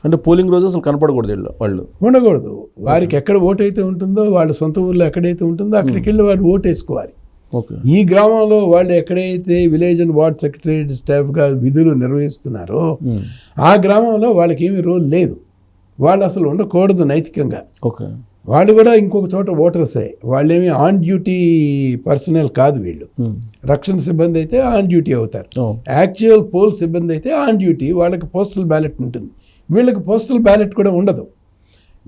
అంటే పోలింగ్ రోజు అసలు కనపడకూడదు వాళ్ళు, ఉండకూడదు. వారికి ఎక్కడ ఓటు అయితే ఉంటుందో, వాళ్ళ సొంత ఊర్లో ఎక్కడైతే ఉంటుందో అక్కడికి వెళ్ళి వాళ్ళు ఓటు వేసుకోవాలి. ఈ గ్రామంలో వాళ్ళు ఎక్కడైతే విలేజ్ అండ్ వార్డ్ సెక్రటరీ స్టాఫ్గా విధులు నిర్వహిస్తున్నారో ఆ గ్రామంలో వాళ్ళకి ఏమీ రోల్ లేదు. వాళ్ళు అసలు ఉండకూడదు నైతికంగా. వాళ్ళు కూడా ఇంకొక చోట ఓటర్సే, వాళ్ళేమి ఆన్ డ్యూటీ పర్సనల్ కాదు. వీళ్ళు రక్షణ సిబ్బంది అయితే ఆన్ డ్యూటీ అవుతారు. యాక్చువల్ పోల్ సిబ్బంది అయితే ఆన్ డ్యూటీ, వాళ్ళకి పోస్టల్ బ్యాలెట్ ఉంటుంది. వీళ్ళకి పోస్టల్ బ్యాలెట్ కూడా ఉండదు.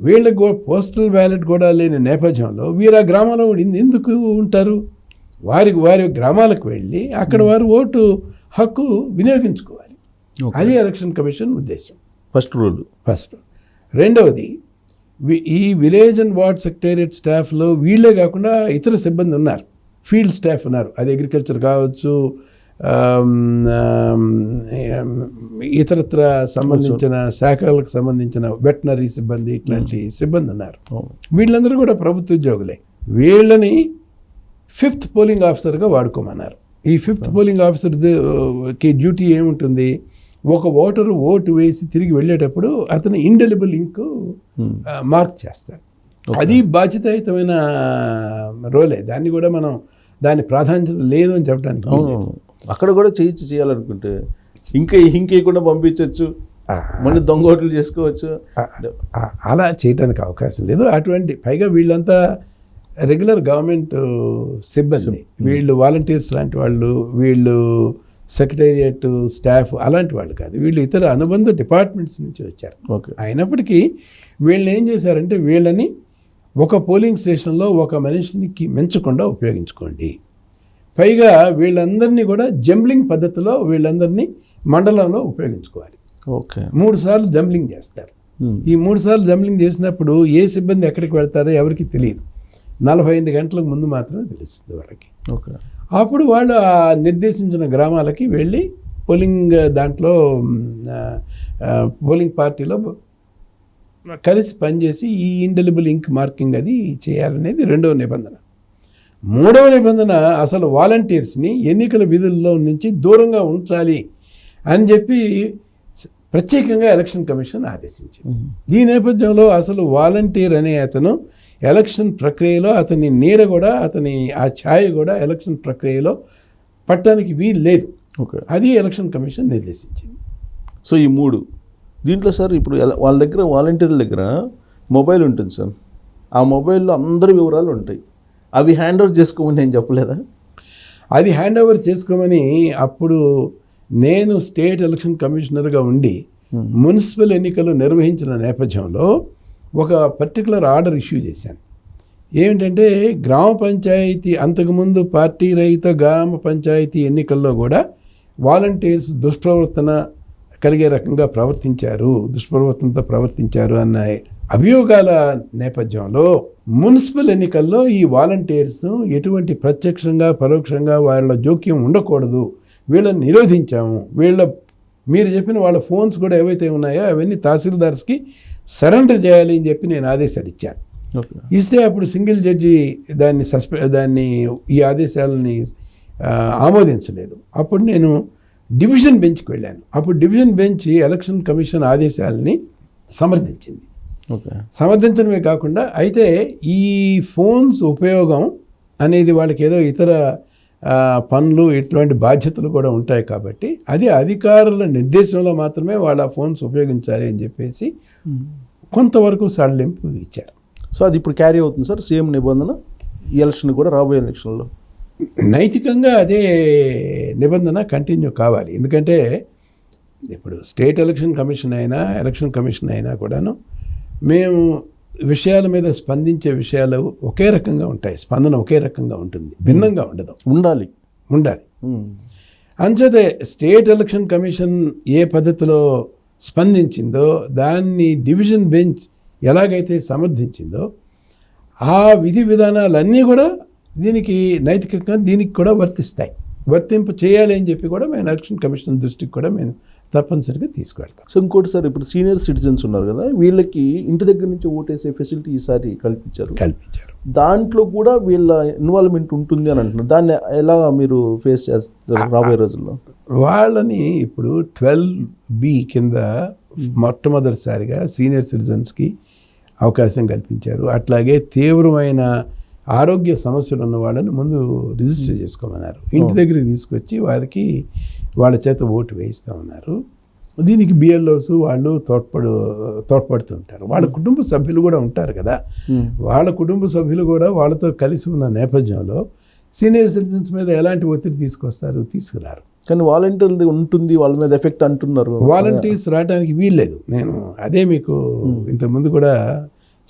వీళ్ళకి పోస్టల్ బ్యాలెట్ కూడా లేని నేపథ్యంలో వీరు ఆ గ్రామంలో ఎందుకు ఉంటారు? వారి గ్రామాలకు వెళ్ళి అక్కడ వారు ఓటు హక్కు వినియోగించుకోవాలి. అది ఎలక్షన్ కమిషన్ ఉద్దేశం. First rule. రెండవది, ఈ విలేజ్ అండ్ వార్డ్ సెక్రటేరియట్ స్టాఫ్లో వీళ్ళే కాకుండా ఇతర సిబ్బంది ఉన్నారు, ఫీల్డ్ స్టాఫ్ ఉన్నారు. అది అగ్రికల్చర్ కావచ్చు, ఇతరత్ర సంబంధించిన శాఖలకు సంబంధించిన వెటనరీ సిబ్బంది, ఇట్లాంటి సిబ్బంది ఉన్నారు. వీళ్ళందరూ కూడా ప్రభుత్వ ఉద్యోగులే. వీళ్ళని 5th పోలింగ్ ఆఫీసర్గా వాడుకోమన్నారు. ఈ 5th పోలింగ్ ఆఫీసర్కి డ్యూటీ ఏముంటుంది? ఒక ఓటరు ఓటు వేసి తిరిగి వెళ్ళేటప్పుడు అతను ఇండెలిబుల్ ఇంక్ మార్క్ చేస్తాడు. అది బాధ్యతాయుతమైన రోలే. దాన్ని కూడా మనం దాని ప్రాధాన్యత లేదు అని చెప్పడానికి అక్కడ కూడా చేయాలనుకుంటే ఇంకేయకుండా పంపించవచ్చు, మళ్ళీ దొంగ ఓట్లు చేసుకోవచ్చు. అలా చేయడానికి అవకాశం లేదు. అటువంటి పైగా వీళ్ళంతా రెగ్యులర్ గవర్నమెంట్ సిబ్బంది, వీళ్ళు వాలంటీర్స్ లాంటి వాళ్ళు, వీళ్ళు సెక్రటేరియట్ స్టాఫ్ అలాంటి వాళ్ళు కాదు. వీళ్ళు ఇతర అనుబంధ డిపార్ట్మెంట్స్ నుంచి వచ్చారు. అయినప్పటికీ వీళ్ళని ఏం చేశారంటే, వీళ్ళని ఒక పోలింగ్ స్టేషన్లో ఒక మనిషికి మించకుండా ఉపయోగించుకోండి. పైగా వీళ్ళందరినీ కూడా జంబ్లింగ్ పద్ధతిలో వీళ్ళందరినీ మండలంలో ఉపయోగించుకోవాలి. 3 సార్లు జంబ్లింగ్ చేస్తారు. ఈ 3 సార్లు జంబ్లింగ్ చేసినప్పుడు ఏ సిబ్బంది ఎక్కడికి వెళ్తారో ఎవరికి తెలియదు. 45 గంటలకు ముందు మాత్రమే తెలుస్తుంది వాళ్ళకి. అప్పుడు వాళ్ళు ఆ నిర్దేశించిన గ్రామాలకి వెళ్ళి పోలింగ్ పార్టీలో కలిసి పనిచేసి ఈ ఇండెలిబుల్ ఇంక్ మార్కింగ్ అది చేయాలనేది రెండవ నిబంధన. మూడవ నిబంధన, అసలు వాలంటీర్స్ని ఎన్నికల విధుల్లో నుంచి దూరంగా ఉంచాలి అని చెప్పి ప్రత్యేకంగా ఎలక్షన్ కమిషన్ ఆదేశించింది. ఈ నేపథ్యంలో అసలు వాలంటీర్ అనే అతను ఎలక్షన్ ప్రక్రియలో అతని నీడ కూడా, అతని ఆ ఛాయ కూడా ఎలక్షన్ ప్రక్రియలో పట్టడానికి వీలు లేదు. అది ఎలక్షన్ కమిషన్ నిర్దేశించింది. సో ఈ 3 దీంట్లో సార్ ఇప్పుడు వాళ్ళ దగ్గర వాలంటీర్ల దగ్గర మొబైల్ ఉంటుంది సార్. ఆ మొబైల్లో అందరి వివరాలు ఉంటాయి. అవి హ్యాండ్ ఓవర్ చేసుకోమని నేను చెప్పలేదా? అది హ్యాండ్ ఓవర్ చేసుకోమని అప్పుడు నేను స్టేట్ ఎలక్షన్ కమిషనర్గా ఉండి మున్సిపల్ ఎన్నికలు నిర్వహించిన నేపథ్యంలో ఒక పర్టికులర్ ఆర్డర్ ఇష్యూ చేశాను. ఏమిటంటే, గ్రామ పంచాయతీ అంతకుముందు పార్టీ రహిత గ్రామ పంచాయతీ ఎన్నికల్లో కూడా వాలంటీర్స్ దుష్ప్రవర్తన కలిగే రకంగా దుష్ప్రవర్తనతో ప్రవర్తించారు అన్న అభియోగాల నేపథ్యంలో మున్సిపల్ ఎన్నికల్లో ఈ వాలంటీర్స్ ఎటువంటి ప్రత్యక్షంగా పరోక్షంగా వాళ్ళ జోక్యం ఉండకూడదు, వీళ్ళని నిరోధించాము. మీరు చెప్పిన వాళ్ళ ఫోన్స్ కూడా ఏవైతే ఉన్నాయో అవన్నీ తహసీల్దార్స్కి సరెండర్ చేయాలి అని చెప్పి నేను ఆదేశాలు ఇచ్చాను. ఇస్తే అప్పుడు సింగిల్ జడ్జి దాన్ని ఈ ఆదేశాలని ఆమోదించలేదు. అప్పుడు నేను డివిజన్ బెంచ్కి వెళ్ళాను. అప్పుడు డివిజన్ బెంచ్ ఎలక్షన్ కమిషన్ ఆదేశాలని సమర్థించింది. సమర్థించడమే కాకుండా, అయితే ఈ ఫోన్స్ ఉపయోగం అనేది వాళ్ళకి ఏదో ఇతర పనులు ఇట్లాంటి బాధ్యతలు కూడా ఉంటాయి కాబట్టి అది అధికారుల నిర్దేశంలో మాత్రమే వాళ్ళ ఫోన్స్ ఉపయోగించాలి అని చెప్పేసి కొంతవరకు సడలింపు ఇచ్చారు. సో అది ఇప్పుడు క్యారీ అవుతుంది సార్, సేమ్ నిబంధన ఈ ఎలక్షన్ కూడా, రాబోయే ఎలక్షన్లో నైతికంగా అదే నిబంధన కంటిన్యూ కావాలి. ఎందుకంటే ఇప్పుడు స్టేట్ ఎలక్షన్ కమిషన్ అయినా కూడాను మేము విషయాల మీద స్పందించే విషయాలు ఒకే రకంగా ఉంటాయి, స్పందన ఒకే రకంగా ఉంటుంది, భిన్నంగా ఉండాలి. అంచేతే స్టేట్ ఎలక్షన్ కమిషన్ ఏ పద్ధతిలో స్పందించిందో దాన్ని డివిజన్ బెంచ్ ఎలాగైతే సమర్థించిందో ఆ విధి విధానాలన్నీ కూడా దీనికి నైతికంగా దీనికి కూడా వర్తింపు చేయాలి అని చెప్పి కూడా మేము ఎలక్షన్ కమిషన్ దృష్టికి కూడా మేము తప్పనిసరిగా తీసుకువెళ్తాం. సో ఇంకోటి సార్, ఇప్పుడు సీనియర్ సిటిజన్స్ ఉన్నారు కదా, వీళ్ళకి ఇంటి దగ్గర నుంచి ఓటేసే ఫెసిలిటీ ఈసారి కల్పించారు. దాంట్లో కూడా వీళ్ళ ఇన్వాల్వ్మెంట్ ఉంటుంది అని అంటున్నారు. దాన్ని ఎలా మీరు ఫేస్ చేస్తారు రాబోయే రోజుల్లో? వాళ్ళని ఇప్పుడు 12B కింద మొట్టమొదటిసారిగా సీనియర్ సిటిజన్స్కి అవకాశం కల్పించారు. అట్లాగే తీవ్రమైన ఆరోగ్య సమస్యలు ఉన్న వాళ్ళని ముందు రిజిస్టర్ చేసుకోమన్నారు. ఇంటి దగ్గరికి తీసుకొచ్చి వారికి వాళ్ళ చేత ఓటు వేయిస్తామన్నారు. దీనికి బిఎల్ఓస్ వాళ్ళు తోడ్పడుతుంటారు. వాళ్ళ కుటుంబ సభ్యులు కూడా ఉంటారు కదా, వాళ్ళ కుటుంబ సభ్యులు కూడా వాళ్ళతో కలిసి ఉన్న నేపథ్యంలో సీనియర్ సిటిజన్స్ మీద ఎలాంటి ఒత్తిడి తీసుకురారు. కానీ వాలంటీర్ది ఉంటుంది వాళ్ళ మీద ఎఫెక్ట్ అంటున్నారు. వాలంటీర్స్ రావడానికి వీల్లేదు. నేను అదే మీకు ఇంతకుముందు కూడా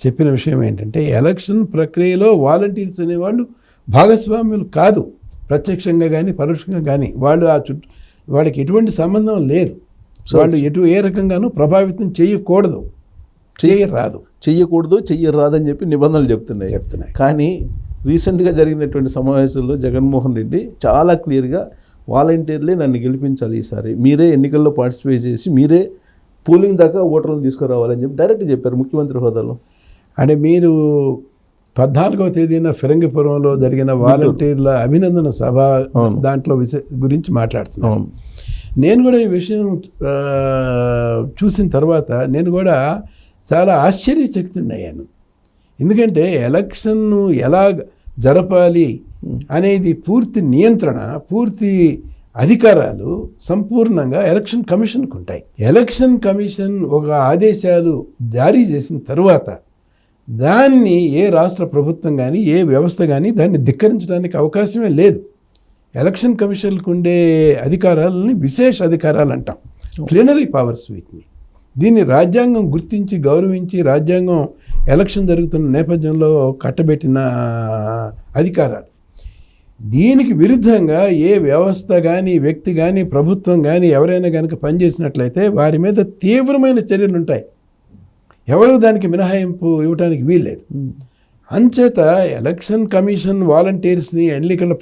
చెప్పిన విషయం ఏంటంటే, ఎలక్షన్ ప్రక్రియలో వాలంటీర్స్ అనేవాళ్ళు భాగస్వామ్యులు కాదు, ప్రత్యక్షంగా కానీ పరోక్షంగా కానీ. వాళ్ళు వాళ్ళకి ఎటువంటి సంబంధం లేదు. వాళ్ళు ఏ రకంగానూ ప్రభావితం చేయకూడదు, చెయ్యరాదని చెప్పి నిబంధనలు చెప్తున్నాయి. కానీ రీసెంట్గా జరిగినటువంటి సమావేశంలో జగన్మోహన్ రెడ్డి చాలా క్లియర్గా వాలంటీర్లే నన్ను గెలిపించాలి, ఈసారి మీరే ఎన్నికల్లో పార్టిసిపేట్ చేసి మీరే పోలింగ్ దాకా ఓటర్లను తీసుకురావాలని చెప్పి డైరెక్ట్ చెప్పారు ముఖ్యమంత్రి హోదాలో. అంటే మీరు 14వ తేదీన ఫిరంగిపురంలో జరిగిన వాలంటీర్ల అభినందన సభ దాంట్లో గురించి మాట్లాడుతున్నాను. నేను కూడా ఈ విషయం చూసిన తర్వాత నేను కూడా చాలా ఆశ్చర్యచకితుడయ్యాను. ఎందుకంటే ఎలక్షన్ను ఎలా జరపాలి అనేది పూర్తి నియంత్రణ, పూర్తి అధికారాలు సంపూర్ణంగా ఎలక్షన్ కమిషన్కు ఉంటాయి. ఎలక్షన్ కమిషన్ ఒక ఆదేశాలు జారీ చేసిన తర్వాత దాన్ని ఏ రాష్ట్ర ప్రభుత్వం కానీ ఏ వ్యవస్థ కానీ దాన్ని ధిక్కరించడానికి అవకాశమే లేదు. ఎలక్షన్ కమిషన్కు ఉండే అధికారాలని విశేష అధికారాలు అంటాం, ప్లీనరీ పవర్స్ వీటిని. దీన్ని రాజ్యాంగం గుర్తించి గౌరవించి రాజ్యాంగం ఎలక్షన్ జరుగుతున్న నేపథ్యంలో కట్టబెట్టిన అధికారాలు. దీనికి విరుద్ధంగా ఏ వ్యవస్థ కానీ వ్యక్తి కానీ ప్రభుత్వం కానీ ఎవరైనా కనుక పనిచేసినట్లయితే వారి మీద తీవ్రమైన చర్యలు ఉంటాయి. ఎవరు దానికి మినహాయింపు ఇవ్వడానికి వీల్లేదు. అంచేత ఎలక్షన్ కమిషన్ వాలంటీర్స్ని ఎన్నికల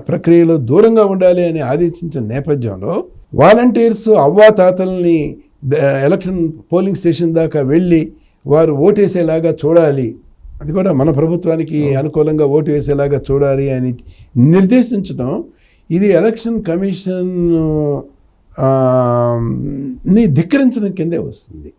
ప్రక్రియలో దూరంగా ఉండాలి అని ఆదేశించిన నేపథ్యంలో వాలంటీర్స్ అవ్వాతాతల్ని ఎలక్షన్ పోలింగ్ స్టేషన్ దాకా వెళ్ళి వారు ఓటేసేలాగా చూడాలి, అది కూడా మన ప్రభుత్వానికి అనుకూలంగా ఓటు వేసేలాగా చూడాలి అని నిర్దేశించడం, ఇది ఎలక్షన్ కమిషన్ ని ధిక్కరించడం కిందే వస్తుంది.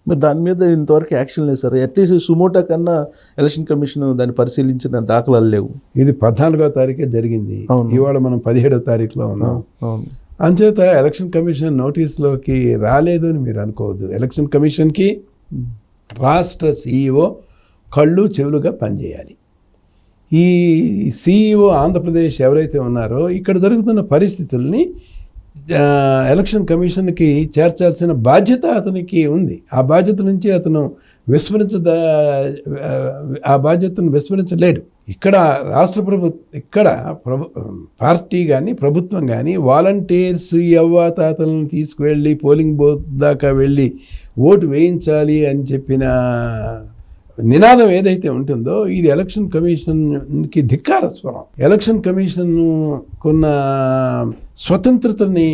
మరి దాని మీద ఇంతవరకు యాక్షన్ లేదు సార్. అట్లీస్ట్ సుమోటా కన్నా ఎలక్షన్ కమిషన్ దాన్ని పరిశీలించిన దాఖలాలు లేవు. ఇది 14వ తారీఖే జరిగింది, ఇవాళ మనం 17వ తారీఖులో ఉన్నాం. అంచేత ఎలక్షన్ కమిషన్ నోటీస్లోకి రాలేదు అని మీరు అనుకోవద్దు. ఎలక్షన్ కమిషన్కి రాష్ట్ర CEO కళ్ళు చెవులుగా పనిచేయాలి. ఈ CEO ఆంధ్రప్రదేశ్ ఎవరైతే ఉన్నారో ఇక్కడ జరుగుతున్న పరిస్థితుల్ని ఎలక్షన్ కమిషన్కి చేర్చాల్సిన బాధ్యత అతనికి ఉంది. ఆ బాధ్యత నుంచి అతను ఆ బాధ్యతను విస్మరించలేడు. ఇక్కడ రాష్ట్ర పార్టీ కానీ ప్రభుత్వం కానీ వాలంటీర్స్ అవ్వాతాతలను తీసుకువెళ్ళి పోలింగ్ బూత్ దాకా వెళ్ళి ఓటు వేయించాలి అని చెప్పిన నినాదం ఏదైతే ఉంటుందో ఇది ఎలక్షన్ కమిషన్కి ధిక్కార స్వరం. ఎలక్షన్ కమిషన్కున్న స్వతంత్రతని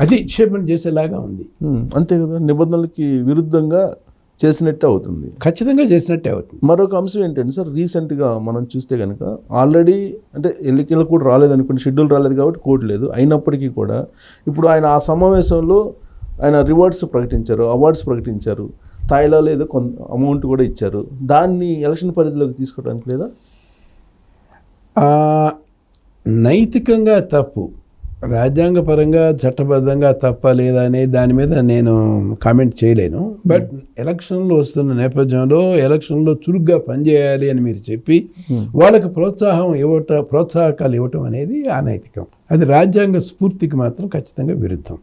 అధిక్షేపణ చేసేలాగా ఉంది. అంతే కదా, నిబంధనలకి విరుద్ధంగా చేసినట్టే అవుతుంది, ఖచ్చితంగా చేసినట్టే అవుతుంది. మరొక అంశం ఏంటంటే సార్, రీసెంట్గా మనం చూస్తే కనుక ఆల్రెడీ అంటే ఎన్నికలు కూడా రాలేదనుకోండి, షెడ్యూల్ రాలేదు కాబట్టి కోర్టు లేదు, అయినప్పటికీ కూడా ఇప్పుడు ఆయన ఆ సమావేశంలో ఆయన అవార్డ్స్ ప్రకటించారు, తాయిలాలో ఏదో కొంత అమౌంట్ కూడా ఇచ్చారు. దాన్ని ఎలక్షన్ పరిధిలోకి తీసుకోవడానికి లేదా? నైతికంగా తప్పు, రాజ్యాంగపరంగా చట్టబద్ధంగా తప్ప లేదా అనే దాని మీద నేను కామెంట్ చేయలేను. బట్ ఎలక్షన్లు వస్తున్న నేపథ్యంలో ఎలక్షన్లో చురుగ్గా పనిచేయాలి అని మీరు చెప్పి వాళ్ళకి ప్రోత్సాహకాలు ఇవ్వటం అనేది అనైతికం. అది రాజ్యాంగ స్ఫూర్తికి మాత్రం ఖచ్చితంగా విరుద్ధం.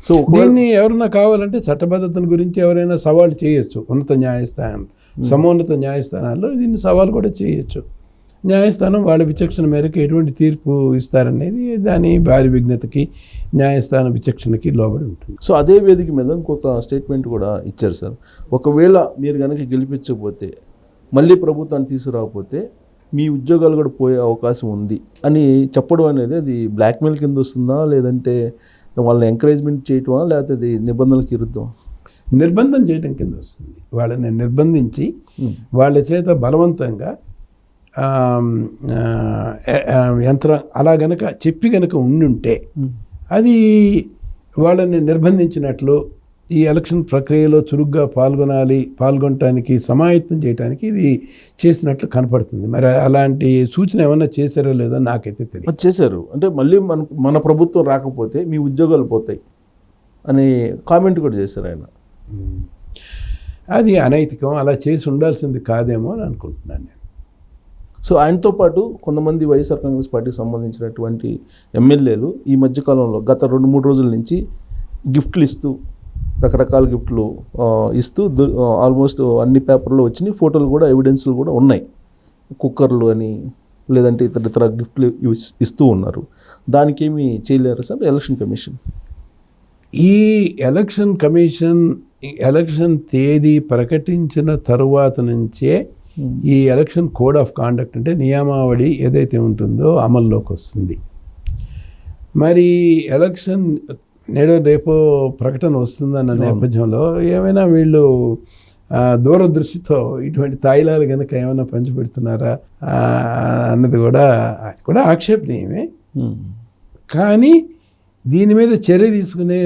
సో దీన్ని ఎవరన్నా కావాలంటే చట్టబద్ధతను గురించి ఎవరైనా సవాలు చేయొచ్చు. సమున్నత న్యాయస్థానాల్లో దీన్ని సవాలు కూడా చేయొచ్చు. న్యాయస్థానం వాళ్ళ విచక్షణ మేరకు ఎటువంటి తీర్పు ఇస్తారనేది దాని భారీ విఘ్నతకి న్యాయస్థాన విచక్షణకి లోబడి ఉంటుంది. సో అదే వేదిక మీద ఇంకొక స్టేట్మెంట్ కూడా ఇచ్చారు సార్. ఒకవేళ మీరు కనుక గెలిపించకపోతే, మళ్ళీ ప్రభుత్వాన్ని తీసుకురాకపోతే మీ ఉద్యోగాలు కూడా పోయే అవకాశం ఉంది అని చెప్పడం అనేది అది బ్లాక్మెయిల్ కింద వస్తుందా, లేదంటే వాళ్ళని ఎంకరేజ్మెంట్ చేయటమా, లేకపోతే అది నిబంధనలకు విరుద్ధం? నిర్బంధం చేయడం కింద వస్తుంది. వాళ్ళని నిర్బంధించి వాళ్ళ చేత బలవంతంగా యంత్రం అలా గనక చెప్పి గనక ఉండుంటే అది వాళ్ళని నిర్బంధించినట్లు ఈ ఎలక్షన్ ప్రక్రియలో చురుగ్గా పాల్గొనటానికి సమాయత్తం చేయడానికి ఇది చేసినట్లు కనపడుతుంది. మరి అలాంటి సూచన ఏమన్నా చేశారో లేదో నాకైతే తెలియదు. అది చేశారు. అంటే మళ్ళీ మన ప్రభుత్వం రాకపోతే మీ ఉద్యోగాలు పోతాయి అని కామెంట్ కూడా చేశారు ఆయన. అది అనైతికం, అలా చేసి ఉండాల్సింది కాదేమో అని అనుకుంటున్నాను నేను. సో ఆయనతో పాటు కొంతమంది వైఎస్ఆర్ కాంగ్రెస్ పార్టీకి సంబంధించినటువంటి ఎమ్మెల్యేలు ఈ మధ్యకాలంలో గత 2-3 రోజుల నుంచి గిఫ్ట్లు ఇస్తూ, రకరకాల గిఫ్ట్లు ఇస్తూ ఆల్మోస్ట్ అన్ని పేపర్లో వచ్చినాయి, ఫోటోలు కూడా ఎవిడెన్స్లు కూడా ఉన్నాయి. కుక్కర్లు అని లేదంటే ఇతర గిఫ్ట్లు ఇస్తూ ఉన్నారు. దానికి ఏమి చేయలేరు సార్ ఎలక్షన్ కమిషన్? ఈ ఎలక్షన్ కమిషన్ ఎలక్షన్ తేదీ ప్రకటించిన తరువాత నుంచే ఈ ఎలక్షన్ కోడ్ ఆఫ్ కాండక్ట్ అంటే నియమావళి ఏదైతే ఉంటుందో అమల్లోకి వస్తుంది. మరి ఎలక్షన్ రేపో ప్రకటన వస్తుందన్న నేపథ్యంలో ఏమైనా వీళ్ళు దూరదృష్టితో ఇటువంటి తాయిలాలు కనుక ఏమైనా పంచిపెడుతున్నారా అన్నది కూడా అది కూడా ఆక్షేపణీయమే. కానీ దీని మీద చర్య తీసుకునే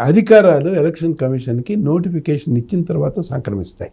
అధికారాలు ఎలక్షన్ కమిషన్కి నోటిఫికేషన్ ఇచ్చిన తర్వాత సంక్రమిస్తాయి.